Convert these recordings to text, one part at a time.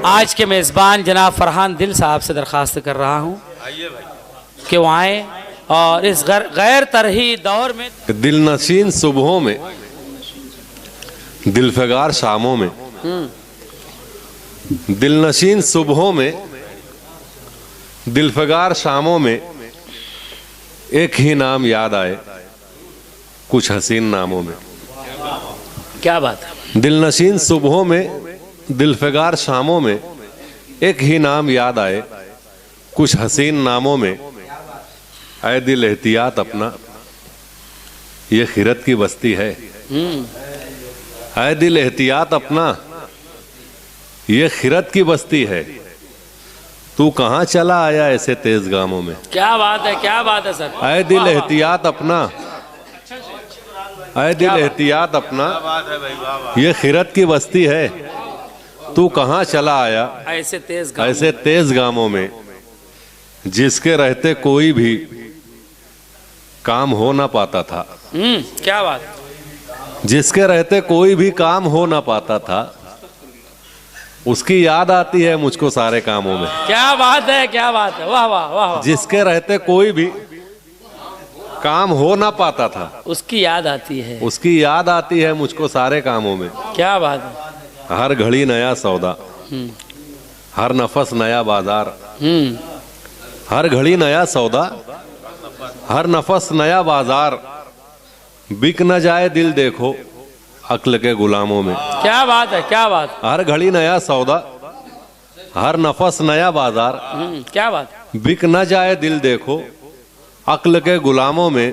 आज के मेज़बान जनाब फरहान दिल साहब से दरख्वास्त कर रहा हूँ कि वो आए और इस गैर तरही दौर में दिल नशीन सुबहों में, दिलफगार शामों में, दिल नशीन सुबहों में, दिलफगार शामों में एक ही नाम याद आए कुछ हसीन नामों में। क्या बात है। दिल नशीन सुबहों में, दिलफगार शामों में एक ही नाम याद आए कुछ हसीन नामों में। ऐ दिल एहतियात अपना, ये खिरत की बस्ती है। ऐ दिल एहतियात अपना, ये खिरत की बस्ती है। तू कहाँ चला आया ऐसे तेज गामों में। क्या बात है, क्या बात है सर। ऐ दिल एहतियात अपना, ऐ दिल एहतियात अपना, ये खिरत की बस्ती है। तू कहाँ चला आया ऐसे तेज गामों में, जिसके रहते कोई भी काम हो ना पाता था। क्या बात। जिसके रहते कोई भी काम हो ना पाता था, उसकी याद आती है मुझको सारे कामों में। क्या बात है, क्या बात है। वाह वाह वाह। जिसके रहते कोई भी काम हो ना पाता था, उसकी याद आती है। उसकी याद आती है मुझको सारे कामों में। क्या बात है। हर घड़ी नया सौदा, हर नफस नया बाजार। हर घड़ी नया सौदा, हर नफस नया बाजार। बिक न जाए दिल देखो अक्ल के गुलामों में। क्या बात है, क्या बात। हर घड़ी नया सौदा, हर नफस नया बाजार। क्या बात। बिक न जाए दिल देखो अक्ल के गुलामों में।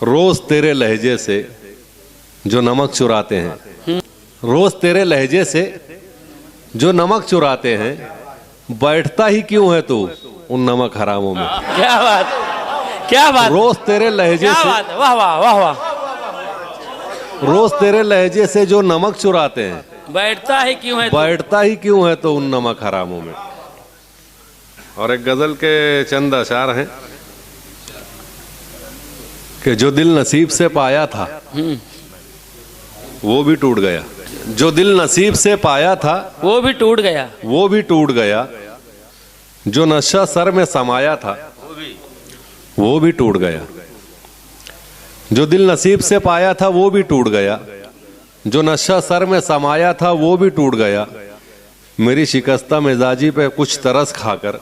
रोज तेरे लहजे से जो नमक चुराते हैं, रोज तेरे लहजे से जो नमक चुराते हैं, बैठता ही क्यों है तू उन नमक हरामों में। क्या बात, क्या बात। रोज तेरे लहजे से, वाह वाह वाह वाह। रोज तेरे लहजे से जो नमक चुराते हैं, बैठता ही क्यों है, बैठता ही क्यों है तो उन नमक हरामों में। और एक गजल के चंद अशार हैं कि जो दिल नसीब से पाया था वो भी टूट गया। जो दिल नसीब से पाया था वो भी टूट गया, वो भी टूट गया। जो नशा सर में समाया था वो भी टूट गया। जो दिल नसीब से पाया था वो भी टूट गया। जो नशा सर में समाया था वो भी टूट गया। मेरी शिकस्ता मिजाजी पे कुछ तरस खाकर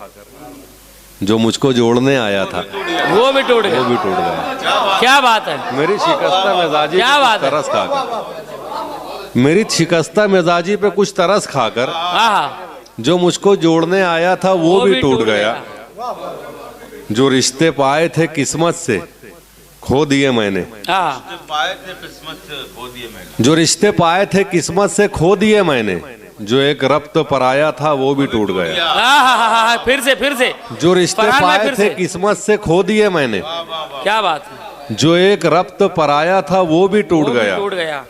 जो मुझको जोड़ने आया था वो भी टूट गया, वो भी टूट गया। क्या बात है। मेरी शिकस्ता मिजाजी क्या पे बात कुछ तरस खाकर, मेरी शिकस्ता मिजाजी पे कुछ तरस खाकर जो मुझको जोड़ने आया था वो भी टूट गया। जो रिश्ते पाए थे किस्मत से खो दिए मैंने। जो रिश्ते पाए थे किस्मत से खो दिए मैंने। जो एक रब्त पराया था वो भी टूट गया। फिर से जो रिश्ते पाए थे किस्मत से खो दिए मैंने। क्या बात। जो एक रब्त पराया था वो भी टूट गया।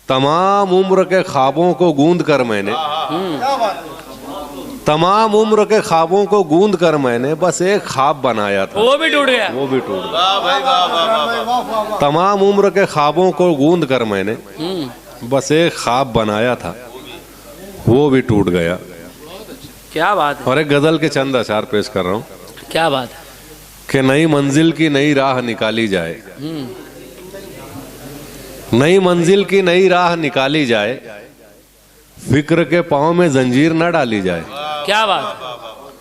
तमाम उम्र के ख्वाबों को गूंद कर मैंने, तमाम उम्र के ख्वाबों को गूंद कर मैंने बस एक ख्वाब बनाया था वो भी टूट गया, वो भी टूट गया। तमाम उम्र के ख्वाबों को गूंद कर मैंने बस एक ख्वाब बनाया था वो भी टूट गया। क्या बात है। और एक गजल के चंद अशार पेश कर रहा हूँ। क्या बात है। कि नई मंजिल की नई राह निकाली जाए, नई मंजिल की नई राह निकाली जाए। फिक्र के पांव में जंजीर न डाली जाए। क्या बात।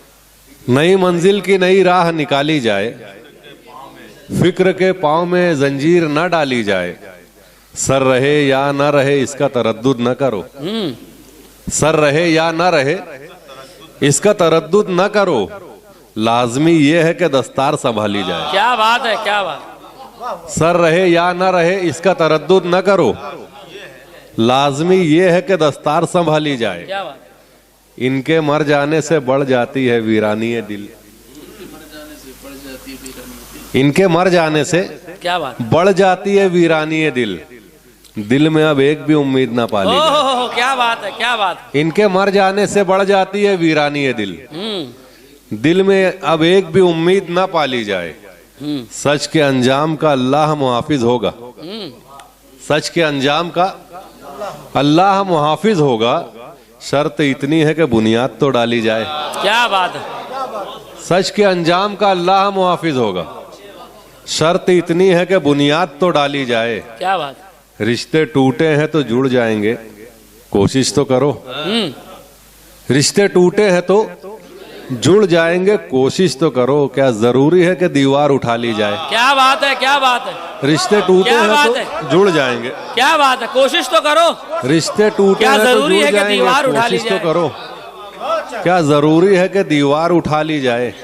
नई मंजिल की नई राह निकाली जाए। फिक्र के पांव में जंजीर न डाली जाए। सर रहे या न रहे इसका तरद्दुद न करो। सर रहे या न रहे इसका तरद्दुद न करो। लाजमी ये है कि दस्तार संभाली जाए। क्या बात है, क्या बात। सर रहे या न रहे इसका तरद्दुद न करो। लाजमी ये है कि दस्तार संभाली जाए। क्या बात। इनके मर जाने से बढ़ जाती है वीरानी दिल। इनके मर जाने से क्या बात बढ़ जाती है वीरानी दिल। दिल में अब एक भी उम्मीद ना पाली जाए। क्या बात है, क्या बात। इनके मर जाने से बढ़ जाती है वीरानी दिल। दिल में अब एक भी उम्मीद ना पाली जाए। सच के अंजाम का अल्लाह मुहाफिज होगा। सच के अंजाम का अल्लाह मुहाफिज होगा। शर्त इतनी है कि बुनियाद तो डाली जाए। क्या बात है। सच के अंजाम का अल्लाह मुहाफिज होगा। शर्त इतनी है कि बुनियाद तो डाली जाए। क्या बात। रिश्ते टूटे हैं तो जुड़ जाएंगे, कोशिश तो करो। रिश्ते टूटे हैं तो जुड़ जाएंगे, कोशिश तो करो। क्या जरूरी है कि दीवार उठा ली जाए। क्या बात है, क्या बात है। रिश्ते टूटे क्या हैं बात तो है। जुड़ जाएंगे। क्या बात है, कोशिश तो करो। रिश्ते टूटे क्या हैं तो जरूरी जुड़ है कि जाएंगे, दीवार उठा ली कोशिश तो जाए। करो। क्या जरूरी है कि दीवार उठा ली जाए।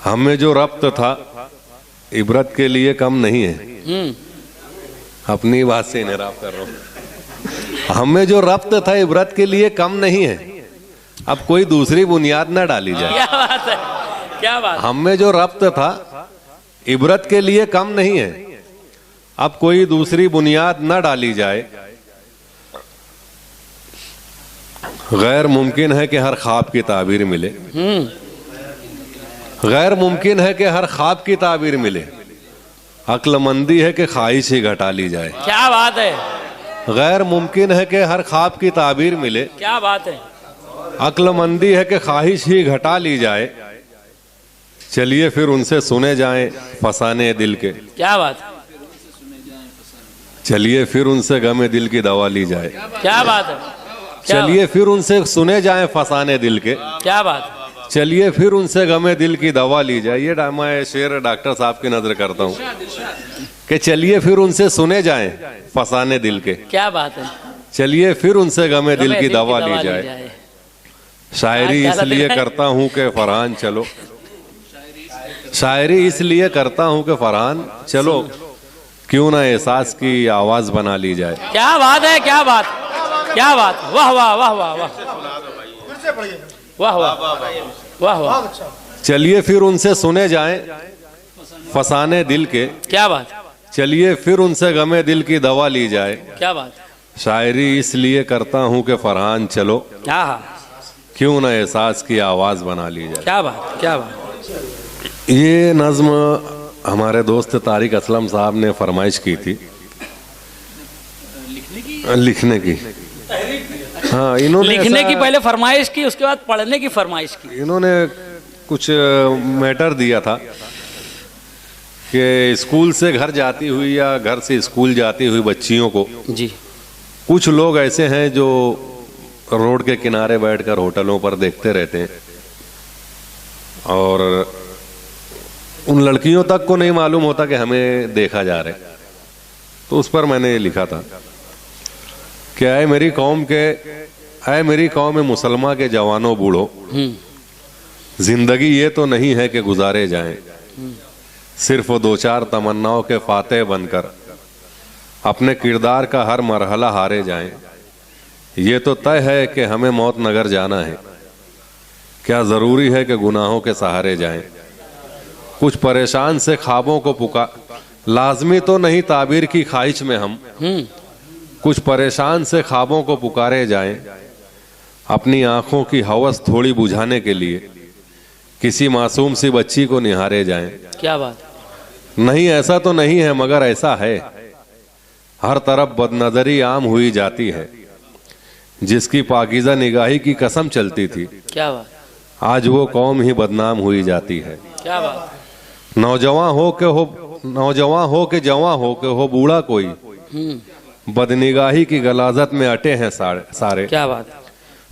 हमें जो रब्त था इबरत के लिए कम नहीं है। अपनी बात से इनराब कर रहा हूं। हमें जो रब्त था इबरत के लिए कम नहीं है। अब कोई दूसरी बुनियाद ना डाली जाए। क्या बात है, क्या बात। हमें जो रब्त था इबरत के लिए कम नहीं है। अब कोई दूसरी बुनियाद ना डाली जाए। गैर मुमकिन है कि हर ख्वाब की ताबीर मिले। गैर मुमकिन है कि हर ख्वाब की ताबीर मिले। अक्लमंदी है कि ख्वाहिश ही घटा ली जाए। क्या बात है। गैर मुमकिन है कि हर ख्वाब की ताबीर मिले। क्या बात है। अक्लमंदी है कि ख्वाहिश ही घटा ली जाए। चलिए फिर उनसे सुने जाएं फसाने दिल के। क्या बात। चलिए फिर उनसे गमे दिल की दवा ली जाए। क्या बात है। चलिए फिर उनसे सुने जाएं फसाने दिल के। क्या बात। चलिए फिर उनसे गमे दिल की दवा ली जाए। ये मैं शेर डॉक्टर साहब की नजर करता हूँ कि चलिए फिर उनसे सुने जाएं फसाने दिल के। क्या बात है। चलिए फिर उनसे गमे दिल की दवा ली जाए। शायरी इसलिए करता हूँ कि फरहान चलो। शायरी इसलिए करता हूँ कि फरहान चलो, क्यों ना एहसास की आवाज बना ली जाए। क्या बात है, क्या बात, क्या बात। वाह वाह वाह वाह वाह वाह वाह वाह। चलिए फिर उनसे सुने जाएं फसाने दिल के। क्या बात। चलिए फिर उनसे गमे दिल की दवा ली जाए। क्या बात। शायरी इसलिए करता हूँ कि फरहान चलो, क्यों ना एहसास की आवाज बना ली जाए। क्या बात, क्या बात। ये नज्म हमारे दोस्त तारिक असलम साहब ने फरमाइश की थी लिखने की। हाँ, इन्होंने लिखने की पहले फरमाइश की, उसके बाद पढ़ने की फरमाइश की। इन्होंने कुछ मैटर दिया था कि स्कूल से घर जाती हुई या घर से स्कूल जाती हुई बच्चियों को जी, कुछ लोग ऐसे हैं जो रोड के किनारे बैठकर होटलों पर देखते रहते हैं और उन लड़कियों तक को नहीं मालूम होता कि हमें देखा जा रहा है। तो उस पर मैंने लिखा था कि आए मेरी कौम में मुसलमान के जवानों बूढ़ो, जिंदगी ये तो नहीं है कि गुजारे जाएं सिर्फ दो चार तमन्नाओं के फातेह बनकर, अपने किरदार का हर मरहला हारे जाएं। ये तो तय है कि हमें मौत नगर जाना है, क्या जरूरी है कि गुनाहों के सहारे जाएं। कुछ परेशान से ख्वाबों को पुकार, लाजमी तो नहीं ताबीर की ख्वाहिश में हम, कुछ परेशान से ख्वाबों को पुकारे जाएं। अपनी आंखों की हवस थोड़ी बुझाने के लिए किसी मासूम सी बच्ची को निहारे जाएं। क्या बात। नहीं ऐसा तो नहीं है मगर ऐसा है, हर तरफ बदनजरी आम हुई जाती है। जिसकी पाकीज़ा निगाही की कसम चलती थी, क्या बात, आज वो कौम ही बदनाम हुई जाती है। क्या बात। नौजवान हो के जवां हो बूढ़ा कोई, बदनिगाही की गलाजत में अटे हैं सारे। क्या बात।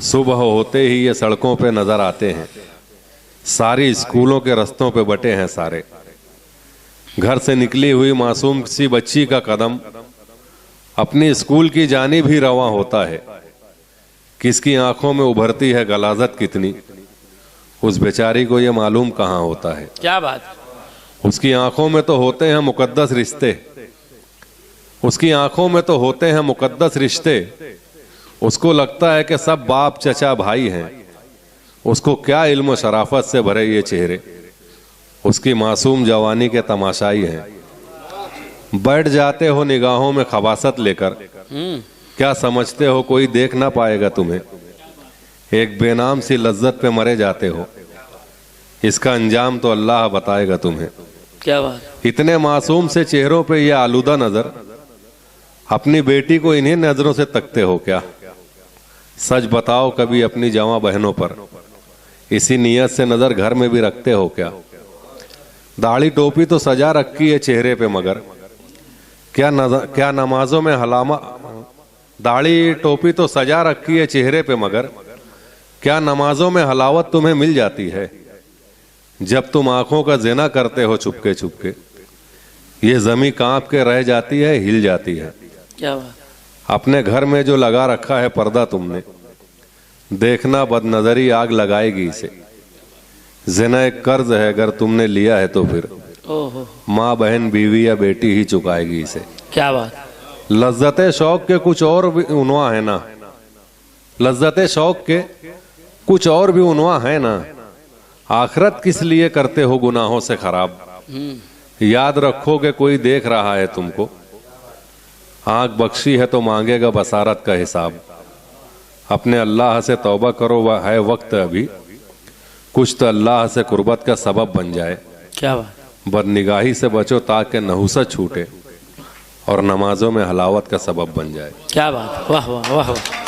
सुबह होते ही ये सड़कों पे नजर आते हैं, सारी स्कूलों के रस्तों पे बटे हैं सारे। घर से निकली हुई मासूम सी बच्ची का कदम अपनी स्कूल की जानिब ही रवां होता है। किसकी आंखों में उभरती है गलाजत कितनी, उस बेचारी को ये मालूम कहाँ होता है। क्या बात। उसकी आंखों में तो होते हैं मुकद्दस रिश्ते, उसकी आंखों में तो होते हैं मुकद्दस रिश्ते। उसको लगता है कि सब बाप चचा भाई हैं, उसको क्या इल्म शराफत से भरे ये चेहरे उसकी मासूम जवानी के तमाशाई हैं। बैठ जाते हो निगाहों में खबासत लेकर, क्या समझते हो कोई देख ना पाएगा तुम्हें। एक बेनाम सी लज्जत पे मरे जाते हो, इसका अंजाम तो अल्लाह बताएगा तुम्हें। क्या बात। इतने मासूम से चेहरों पे ये आलूदा नजर अपनी बेटी को इन्हीं नजरों से तकते हो क्या? सच बताओ कभी अपनी जवां बहनों पर इसी नीयत से नजर घर में भी रखते हो क्या? दाढ़ी टोपी तो सजा रखी है चेहरे पे, मगर क्या नमाजों में हलामा? दाढ़ी टोपी तो सजा रखी है चेहरे पे, मगर क्या नमाजों में हलावत तुम्हें मिल जाती है? जब तुम आंखों का ज़िना करते हो चुपके चुपके, ये जमी कांप के रह जाती है, हिल जाती है। क्या बात। अपने घर में जो लगा रखा है पर्दा तुमने, देखना बदनजरी आग लगाएगी इसे। ज़िना एक कर्ज है, अगर तुमने लिया है तो फिर ओहो, माँ बहन बीवी या बेटी ही चुकाएगी इसे। क्या बात। लज्जते शौक के कुछ और भी उन्वा है ना, लज्जते शौक के कुछ और भी उन्वा है ना। आखिरत किस लिए करते हो गुनाहों से खराब? याद रखो कि कोई देख रहा है तुमको। आंख बख्शी है तो मांगेगा बसारत का हिसाब। अपने अल्लाह से तौबा करो, वह है वक्त अभी, कुछ तो अल्लाह से कुर्बत का सबब बन जाए। क्या बात। बदनिगाही से बचो ताकि नहुसत छूटे और नमाजों में हलावत का सबब बन जाए। क्या बात। वाह वाह वाह वाह।